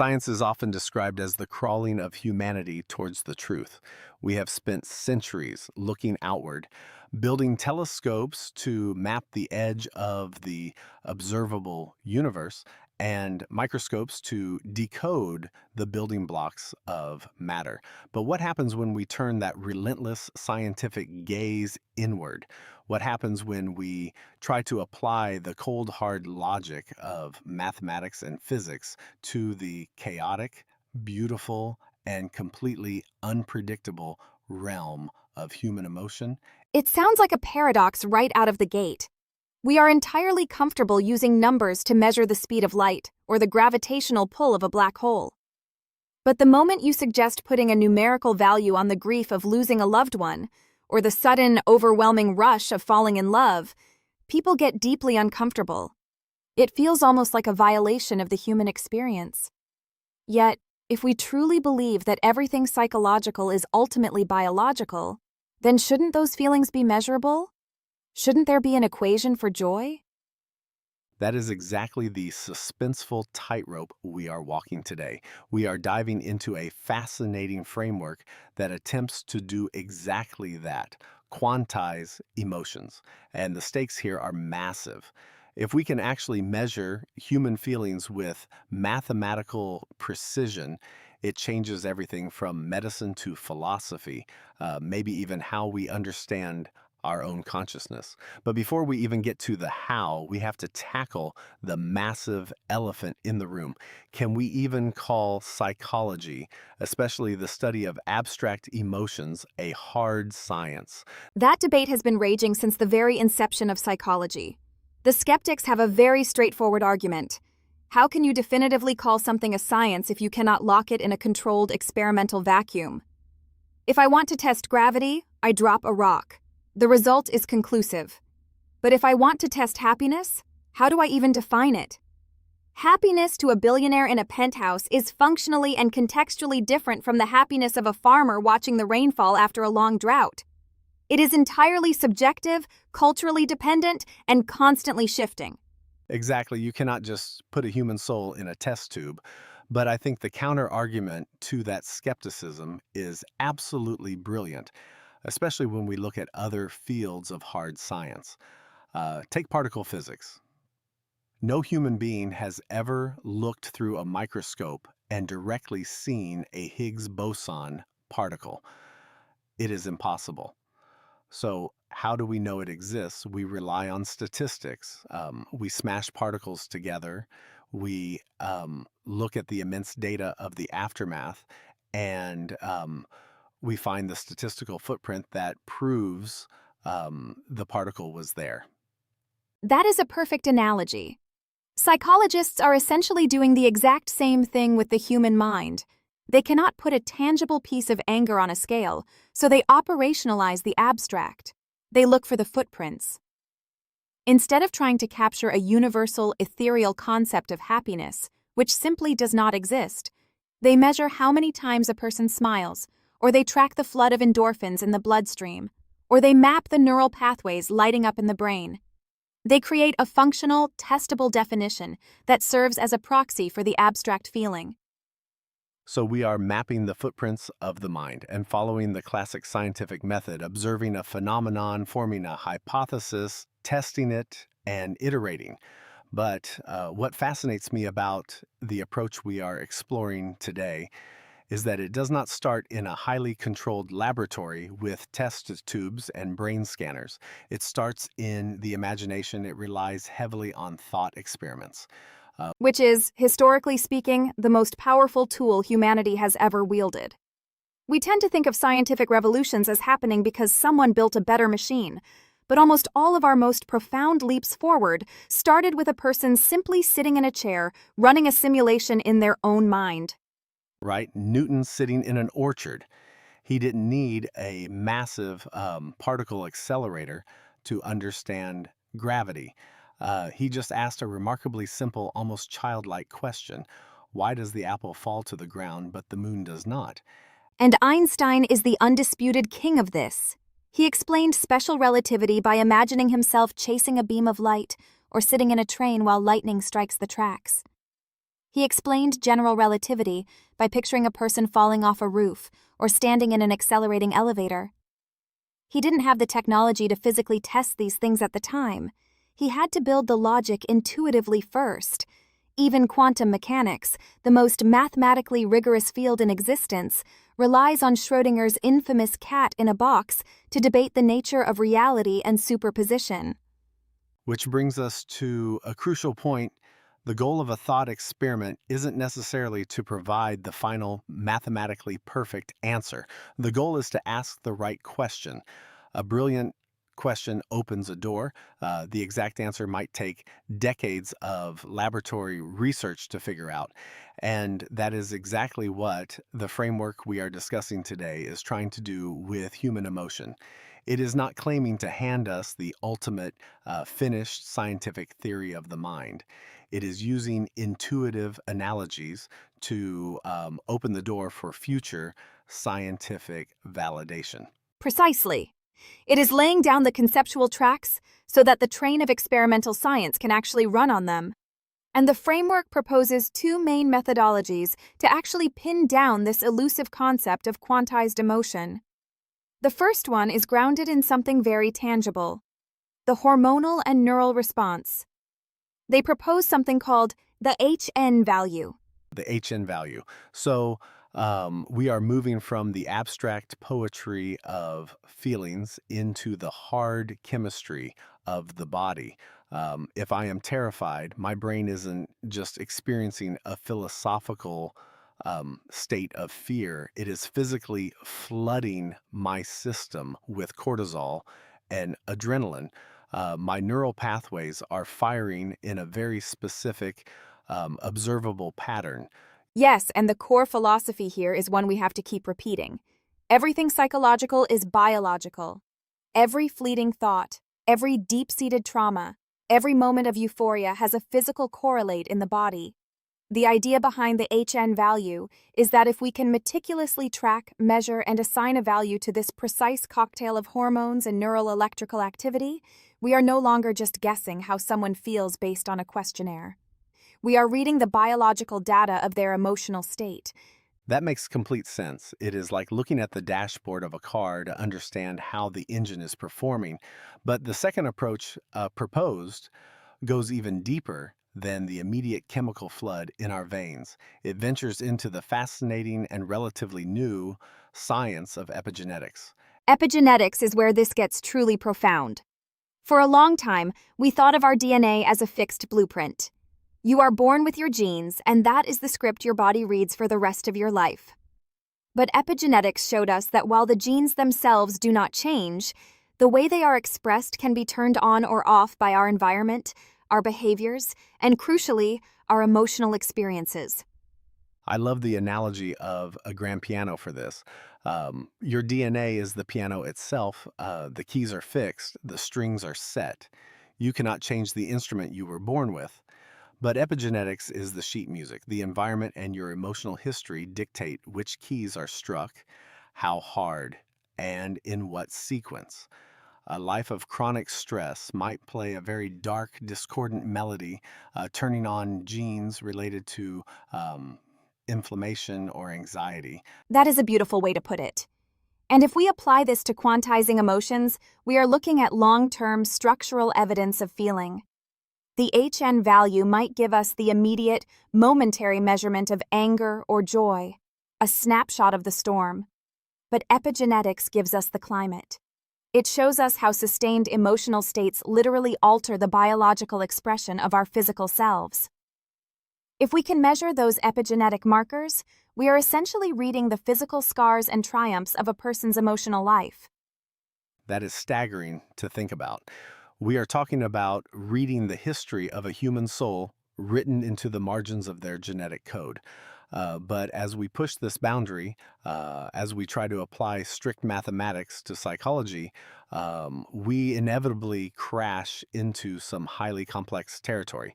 Science is often described as the crawling of humanity towards the truth. We have spent centuries looking outward, building telescopes to map the edge of the observable universe, and microscopes to decode the building blocks of matter. But what happens when we turn that relentless scientific gaze inward? What happens when we try to apply the cold, hard logic of mathematics and physics to the chaotic, beautiful, and completely unpredictable realm of human emotion? It sounds like a paradox right out of the gate. We are entirely comfortable using numbers to measure the speed of light or the gravitational pull of a black hole. But the moment you suggest putting a numerical value on the grief of losing a loved one, or the sudden, overwhelming rush of falling in love, people get deeply uncomfortable. It feels almost like a violation of the human experience. Yet, if we truly believe that everything psychological is ultimately biological, then shouldn't those feelings be measurable? Shouldn't there be an equation for joy? That is exactly the suspenseful tightrope we are walking today. We are diving into a fascinating framework that attempts to do exactly that, quantize emotions. And the stakes here are massive. If we can actually measure human feelings with mathematical precision, it changes everything from medicine to philosophy, maybe even how we understand our own consciousness. But before we even get to the how, we have to tackle the massive elephant in the room. Can we even call psychology, especially the study of abstract emotions, a hard science? That debate has been raging since the very inception of psychology. The skeptics have a very straightforward argument. How can you definitively call something a science if you cannot lock it in a controlled experimental vacuum? If I want to test gravity, I drop a rock. The result is conclusive. But if I want to test happiness, how do I even define it? Happiness to a billionaire in a penthouse is functionally and contextually different from the happiness of a farmer watching the rainfall after a long drought. It is entirely subjective, culturally dependent, and constantly shifting. Exactly. You cannot just put a human soul in a test tube. But I think the counter argument to that skepticism is absolutely brilliant, especially when we look at other fields of hard science. Take particle physics. No human being has ever looked through a microscope and directly seen a Higgs boson particle. It is impossible. So, how do we know it exists? We rely on statistics. We smash particles together. We look at the immense data of the aftermath, and we find the statistical footprint that proves the particle was there. That is a perfect analogy. Psychologists are essentially doing the exact same thing with the human mind. They cannot put a tangible piece of anger on a scale, so they operationalize the abstract. They look for the footprints. Instead of trying to capture a universal, ethereal concept of happiness, which simply does not exist, they measure how many times a person smiles, or they track the flood of endorphins in the bloodstream, or they map the neural pathways lighting up in the brain. They create a functional, testable definition that serves as a proxy for the abstract feeling. So we are mapping the footprints of the mind and following the classic scientific method, observing a phenomenon, forming a hypothesis, testing it, and iterating. But what fascinates me about the approach we are exploring today is that it does not start in a highly controlled laboratory with test tubes and brain scanners. It starts in the imagination. It relies heavily on thought experiments. Which is, historically speaking, the most powerful tool humanity has ever wielded. We tend to think of scientific revolutions as happening because someone built a better machine, but almost all of our most profound leaps forward started with a person simply sitting in a chair, running a simulation in their own mind. Right? Newton sitting in an orchard. He didn't need a massive particle accelerator to understand gravity. He just asked a remarkably simple, almost childlike question. Why does the apple fall to the ground but the moon does not? And Einstein is the undisputed king of this. He explained special relativity by imagining himself chasing a beam of light or sitting in a train while lightning strikes the tracks. He explained general relativity by picturing a person falling off a roof or standing in an accelerating elevator. He didn't have the technology to physically test these things at the time. He had to build the logic intuitively first. Even quantum mechanics, the most mathematically rigorous field in existence, relies on Schrödinger's infamous cat in a box to debate the nature of reality and superposition. Which brings us to a crucial point. The goal of a thought experiment isn't necessarily to provide the final mathematically perfect answer. The goal is to ask the right question. A brilliant question opens a door. The exact answer might take decades of laboratory research to figure out. And that is exactly what the framework we are discussing today is trying to do with human emotion. It is not claiming to hand us the ultimate finished scientific theory of the mind. It is using intuitive analogies to open the door for future scientific validation. Precisely. It is laying down the conceptual tracks so that the train of experimental science can actually run on them. And the framework proposes two main methodologies to actually pin down this elusive concept of quantized emotion. The first one is grounded in something very tangible: the hormonal and neural response. They propose something called the HN value. The HN value. So we are moving from the abstract poetry of feelings into the hard chemistry of the body. If I am terrified, my brain isn't just experiencing a philosophical state of fear. It is physically flooding my system with cortisol and adrenaline. My neural pathways are firing in a very specific, observable pattern. Yes, and the core philosophy here is one we have to keep repeating. Everything psychological is biological. Every fleeting thought, every deep-seated trauma, every moment of euphoria has a physical correlate in the body. The idea behind the HN value is that if we can meticulously track, measure, and assign a value to this precise cocktail of hormones and neural electrical activity, we are no longer just guessing how someone feels based on a questionnaire. We are reading the biological data of their emotional state. That makes complete sense. It is like looking at the dashboard of a car to understand how the engine is performing. But the second approach proposed goes even deeper than the immediate chemical flood in our veins. It ventures into the fascinating and relatively new science of epigenetics. Epigenetics is where this gets truly profound. For a long time, we thought of our DNA as a fixed blueprint. You are born with your genes, and that is the script your body reads for the rest of your life. But epigenetics showed us that while the genes themselves do not change, the way they are expressed can be turned on or off by our environment, our behaviors, and crucially, our emotional experiences. I love the analogy of a grand piano for this. Your DNA is the piano itself. The keys are fixed, the strings are set. You cannot change the instrument you were born with. But epigenetics is the sheet music. The environment and your emotional history dictate which keys are struck, how hard, and in what sequence. A life of chronic stress might play a very dark, discordant melody, turning on genes related to inflammation or anxiety. That is a beautiful way to put it. And if we apply this to quantizing emotions, we are looking at long-term structural evidence of feeling. The HN value might give us the immediate, momentary measurement of anger or joy, a snapshot of the storm. But epigenetics gives us the climate. It shows us how sustained emotional states literally alter the biological expression of our physical selves. If we can measure those epigenetic markers, we are essentially reading the physical scars and triumphs of a person's emotional life. That is staggering to think about. We are talking about reading the history of a human soul written into the margins of their genetic code. But as we push this boundary, as we try to apply strict mathematics to psychology, we inevitably crash into some highly complex territory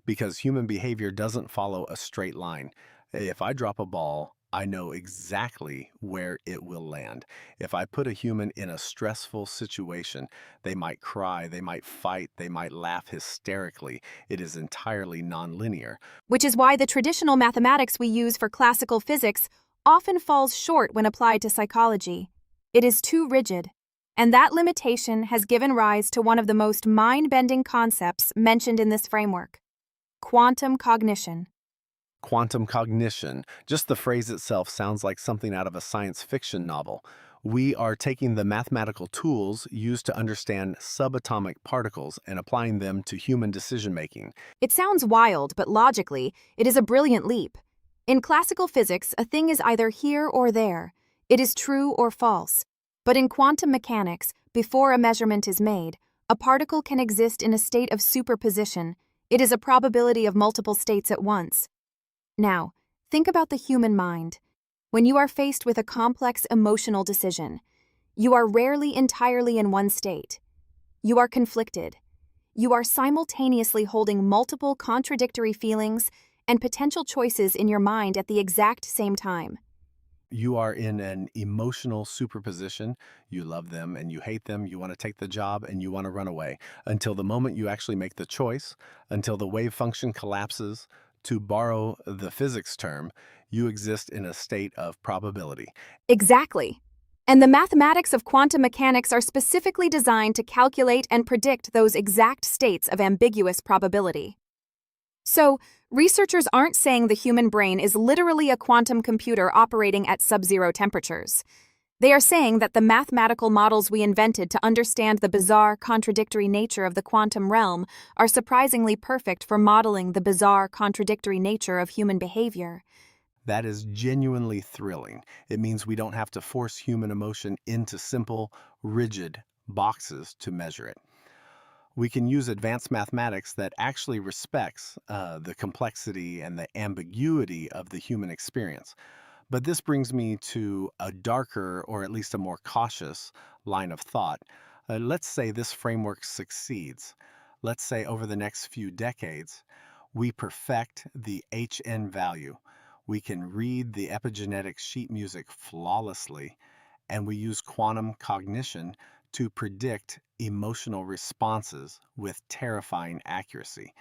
because human behavior doesn't follow a straight line. If I drop a ball, I know exactly where it will land. If I put a human in a stressful situation, they might cry, they might fight, they might laugh hysterically. It is entirely nonlinear. Which is why the traditional mathematics we use for classical physics often falls short when applied to psychology. It is too rigid. And that limitation has given rise to one of the most mind-bending concepts mentioned in this framework: quantum cognition. Quantum cognition, just the phrase itself sounds like something out of a science fiction novel. We are taking the mathematical tools used to understand subatomic particles and applying them to human decision making. It sounds wild, but logically, it is a brilliant leap. In classical physics, a thing is either here or there. It is true or false. But in quantum mechanics, before a measurement is made, a particle can exist in a state of superposition. It is a probability of multiple states at once. Now, think about the human mind. When you are faced with a complex emotional decision, you are rarely entirely in one state. You are conflicted. You are simultaneously holding multiple contradictory feelings and potential choices in your mind at the exact same time. You are in an emotional superposition. You love them and you hate them. You want to take the job and you want to run away until the moment you actually make the choice, until the wave function collapses. To borrow the physics term, you exist in a state of probability. Exactly. And the mathematics of quantum mechanics are specifically designed to calculate and predict those exact states of ambiguous probability. So, researchers aren't saying the human brain is literally a quantum computer operating at sub-zero temperatures. They are saying that the mathematical models we invented to understand the bizarre, contradictory nature of the quantum realm are surprisingly perfect for modeling the bizarre, contradictory nature of human behavior. That is genuinely thrilling. It means we don't have to force human emotion into simple, rigid boxes to measure it. We can use advanced mathematics that actually respects the complexity and the ambiguity of the human experience. But this brings me to a darker, or at least a more cautious, line of thought. Let's say this framework succeeds. Let's say over the next few decades, we perfect the HN value. We can read the epigenetic sheet music flawlessly, and we use quantum cognition to predict emotional responses with terrifying accuracy.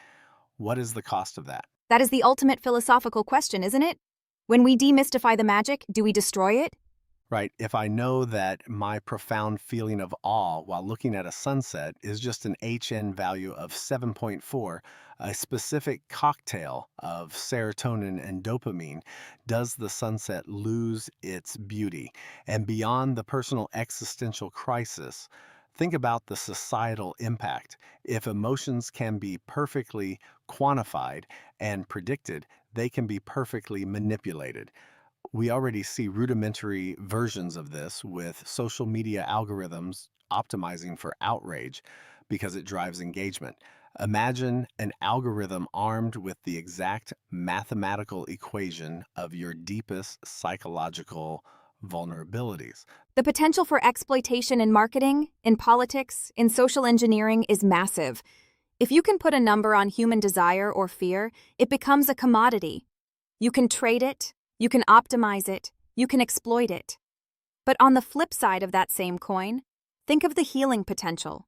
What is the cost of that? That is the ultimate philosophical question, isn't it? When we demystify the magic, do we destroy it? Right, if I know that my profound feeling of awe while looking at a sunset is just an HN value of 7.4, a specific cocktail of serotonin and dopamine, does the sunset lose its beauty? And beyond the personal existential crisis, think about the societal impact. If emotions can be perfectly quantified and predicted, they can be perfectly manipulated. We already see rudimentary versions of this with social media algorithms optimizing for outrage because it drives engagement. Imagine an algorithm armed with the exact mathematical equation of your deepest psychological vulnerabilities. The potential for exploitation in marketing, in politics, in social engineering is massive. If you can put a number on human desire or fear, it becomes a commodity. You can trade it, you can optimize it, you can exploit it. But on the flip side of that same coin, think of the healing potential.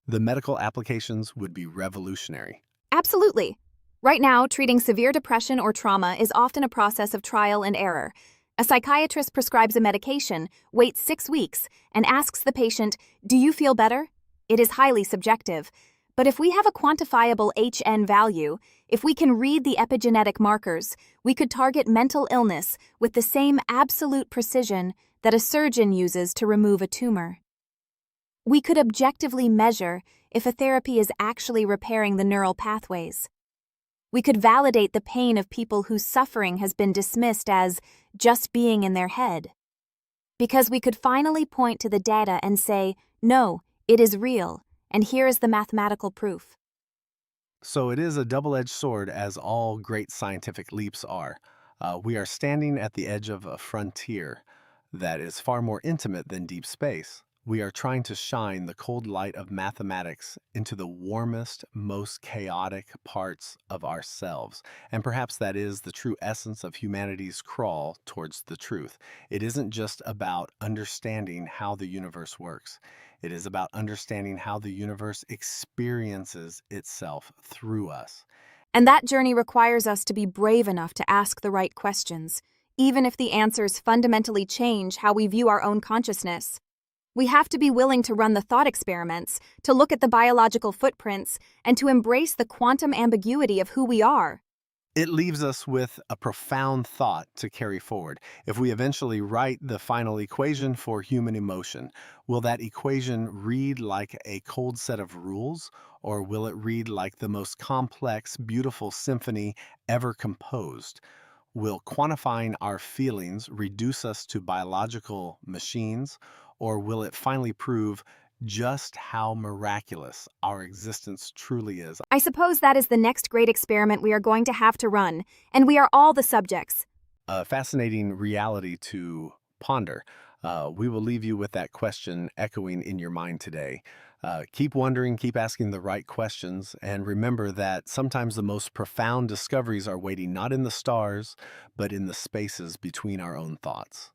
The medical applications would be revolutionary. Absolutely. Right now, treating severe depression or trauma is often a process of trial and error. A psychiatrist prescribes a medication, waits 6 weeks, and asks the patient, "Do you feel better?" It is highly subjective. But if we have a quantifiable HN value, if we can read the epigenetic markers, we could target mental illness with the same absolute precision that a surgeon uses to remove a tumor. We could objectively measure if a therapy is actually repairing the neural pathways. We could validate the pain of people whose suffering has been dismissed as just being in their head. Because we could finally point to the data and say, no, it is real, and here is the mathematical proof. So it is a double-edged sword, as all great scientific leaps are. We are standing at the edge of a frontier that is far more intimate than deep space. We are trying to shine the cold light of mathematics into the warmest, most chaotic parts of ourselves. And perhaps that is the true essence of humanity's crawl towards the truth. It isn't just about understanding how the universe works, it is about understanding how the universe experiences itself through us. And that journey requires us to be brave enough to ask the right questions, even if the answers fundamentally change how we view our own consciousness. We have to be willing to run the thought experiments, to look at the biological footprints, and to embrace the quantum ambiguity of who we are. It leaves us with a profound thought to carry forward. If we eventually write the final equation for human emotion, will that equation read like a cold set of rules, or will it read like the most complex, beautiful symphony ever composed? Will quantifying our feelings reduce us to biological machines, or will it finally prove just how miraculous our existence truly is? I suppose that is the next great experiment we are going to have to run, and we are all the subjects. A fascinating reality to ponder. We will leave you with that question echoing in your mind today. Keep wondering, keep asking the right questions, and remember that sometimes the most profound discoveries are waiting not in the stars, but in the spaces between our own thoughts.